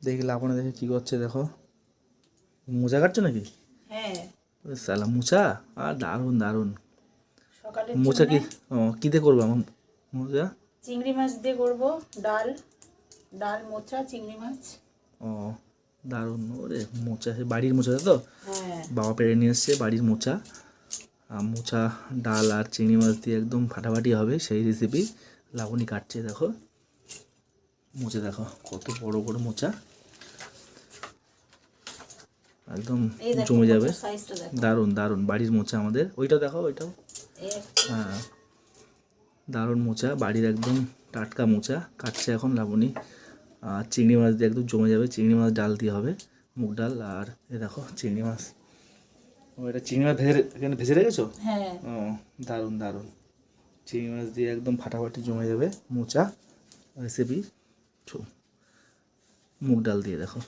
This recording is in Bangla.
দেখি লাবণে দেখে কী করছে দেখো। মোচা কাটছো নাকি? হ্যাঁ, সালা মোচা, আর দারুণ দারুণ। সকালের মোচা কি জন্য কী দিয়ে করবো আমার মোচা? চিংড়ি মাছ দিয়ে করব। ডাল ডাল মোচা চিংড়ি মাছ। ও দারুণ। ওরে মোচা, সে বাড়ির মোচা তো? হ্যাঁ, বাবা পেড়ে নিয়ে এসছে বাড়ির মোচা। মোচা ডাল আর চিংড়ি মাছ দিয়ে একদম ফাটাফাটি হবে সেই রেসিপি। লাবণী কাটছে দেখো। মোচা দেখো কত বড় বড় মোচা, একদম এই দেখো জমে যাবে। মোচার সাইজটা দেখো। দারুণ দারুণ, বাড়ির মোচা আমাদের। ওইটা দেখো, ওইটাও। এই একটা। হ্যাঁ, দারুণ মোচা, বাড়ির একদম টাটকা মোচা কাটছে এখন লাবণী। আর চিংড়ি মাছ দিয়ে একদম জমে যাবে। চিংড়ি মাছ ডাল দিয়ে হবে, মুগ ডাল। আর এ দেখো চিংড়ি মাছ। ও, এটা চিংড়ি মাছ এখানে ভেজে রেখেছো? হ্যাঁ, ও দারুণ দারুণ। চিংড়ি মাছ দিয়ে একদম ফাটাফাটি জমে যাবে মোচা রেসিপি। মুগ ডাল দিয়ে দেখো।